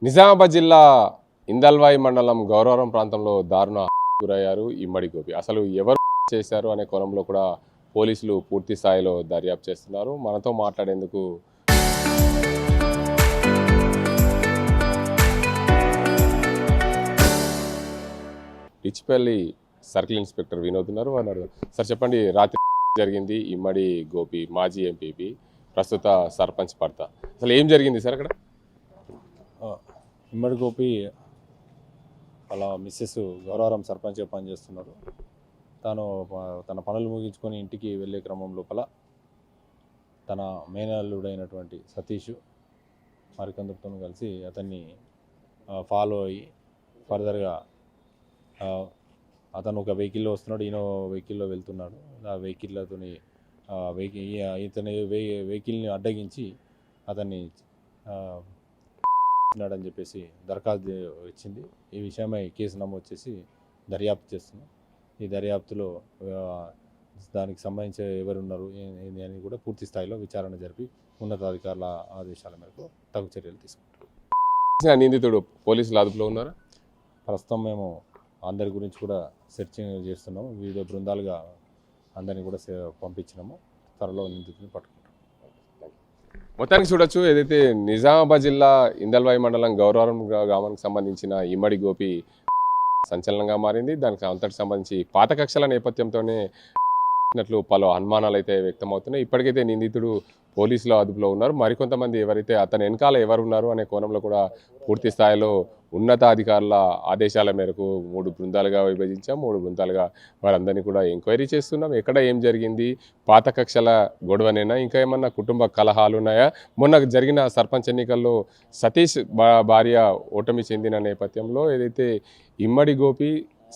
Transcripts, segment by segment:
నిజామాబాద్ జిల్లా ఇందల్వాయి మండలం గౌరవరం ప్రాంతంలో దారుణ గురయ్యారు ఇమ్మడి గోపి. అసలు ఎవరు చేశారు అనే కోణంలో కూడా పోలీసులు పూర్తి స్థాయిలో దర్యాప్తు చేస్తున్నారు. మనతో మాట్లాడేందుకు పిచ్చిపల్లి సర్కిల్ ఇన్స్పెక్టర్ వినోద్ ఉన్నారు. సార్ చెప్పండి, రాత్రి జరిగింది ఇమ్మడి గోపి మాజీ ఎంపీపీ ప్రస్తుత సర్పంచ్ భర్త, అసలు ఏం జరిగింది సార్ అక్కడ? ఇమ్మడి గోపి వాళ్ళ మిస్సెస్ గౌరవరం సర్పంచ్గా పనిచేస్తున్నారు. తన పనులు ముగించుకొని ఇంటికి వెళ్ళే క్రమం లోపల తన మేనల్లుడైనటువంటి సతీష్ మరికొందరితో కలిసి అతన్ని ఫాలో అయ్యి ఫర్దర్గా అతను ఒక వెహికల్లో వస్తున్నాడు, ఈయన వెహికల్లో వెళ్తున్నాడు. ఆ వెహికల్తోని ఇతని వెహికల్ని అడ్డగించి అతన్ని అని చెప్పేసి దరఖాస్తు ఇచ్చింది. ఈ విషయమై కేసు నమోదు చేసి దర్యాప్తు చేస్తున్నాం. ఈ దర్యాప్తులో దానికి సంబంధించి ఎవరున్నారు ఏంది అని కూడా పూర్తి స్థాయిలో విచారణ జరిపి ఉన్నతాధికారుల ఆదేశాల మేరకు తగు చర్యలు తీసుకుంటాం. నిందితుడు పోలీసులు అదుపులో ఉన్నారా? ప్రస్తుతం మేము అందరి గురించి కూడా సెర్చింగ్ చేస్తున్నాము. వివిధ బృందాలుగా అందరినీ కూడా పంపించినాము. త్వరలో నిందితుడిని పట్టుకుంటాం. మొత్తానికి చూడొచ్చు, ఏదైతే నిజామాబాద్ జిల్లా ఇందల్వాయి మండలం గౌరవరం గ్రామానికి సంబంధించిన ఇమ్మడి గోపి సంచలనంగా మారింది. దానికి అంతటికి సంబంధించి పాత కక్షల నేపథ్యంతోనే పలు అనుమానాలు అయితే వ్యక్తమవుతున్నాయి. ఇప్పటికైతే నిందితుడు పోలీసుల అదుపులో ఉన్నారు. మరికొంతమంది ఎవరైతే అతని వెనకాల ఎవరు ఉన్నారు అనే కోణంలో కూడా పూర్తి స్థాయిలో ఉన్నతాధికారుల ఆదేశాల మేరకు 3 బృందాలుగా విభజించాం. 3 బృందాలుగా వారందరినీ కూడా ఎంక్వైరీ చేస్తున్నాం. ఎక్కడ ఏం జరిగింది, పాత కక్షల గొడవనైనా ఇంకా ఏమన్నా కుటుంబ కలహాలు ఉన్నాయా? మొన్న జరిగిన సర్పంచ్ ఎన్నికల్లో సతీష్ భార్య ఓటమి చెందిన నేపథ్యంలో ఏదైతే ఇమ్మడి గోపి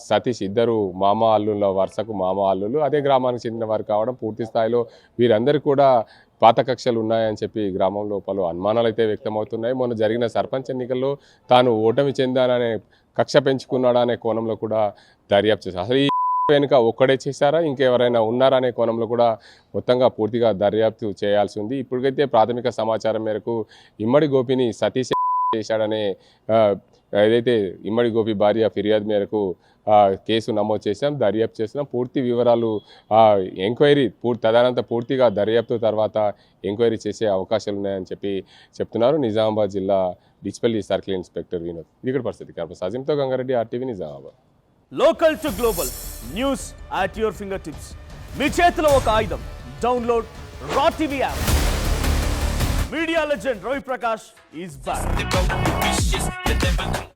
సతీష్ ఇద్దరు మామ అల్లుల వరుసకు మామ అల్లులు అదే గ్రామానికి చెందిన వారు కావడం, పూర్తి స్థాయిలో వీరందరూ కూడా పాత కక్షలు ఉన్నాయని చెప్పి గ్రామంలో పలు అనుమానాలు అయితే వ్యక్తమవుతున్నాయి. మొన్న జరిగిన సర్పంచ్ ఎన్నికల్లో తాను ఓటమి చెందాననే కక్ష పెంచుకున్నాడా అనే కోణంలో కూడా దర్యాప్తు చేశారు. అసలు ఈ వెనుక ఒక్కడే చేశారా, ఇంకెవరైనా ఉన్నారా అనే కోణంలో కూడా మొత్తంగా పూర్తిగా దర్యాప్తు చేయాల్సి ఉంది. ఇప్పటికైతే ప్రాథమిక సమాచారం మేరకు ఇమ్మడి గోపిని సతీష్ చేశాడనే ఏదైతే ఇమ్మడి గోపి భార్య ఫిర్యాదు మేరకు కేసు నమోదు చేశాం, దర్యాప్తు చేస్తున్నాం. పూర్తి వివరాలు ఎంక్వైరీ తదనంతరం పూర్తిగా దర్యాప్తు తర్వాత ఎంక్వైరీ చేసే అవకాశాలు ఉన్నాయని చెప్పి చెప్తున్నారు నిజామాబాద్ జిల్లా పిచ్చిపల్లి సర్కిల్ ఇన్స్పెక్టర్ వినోద్. ఇది పరిస్థితి. సాజింతో Gangareddy, RTV Nizamabad. Local to global news at your fingertips. మీ చేతిలో ఒక ఆయుధం. డౌన్లోడ్ రా TV app. Media legend Ravi Prakash is back.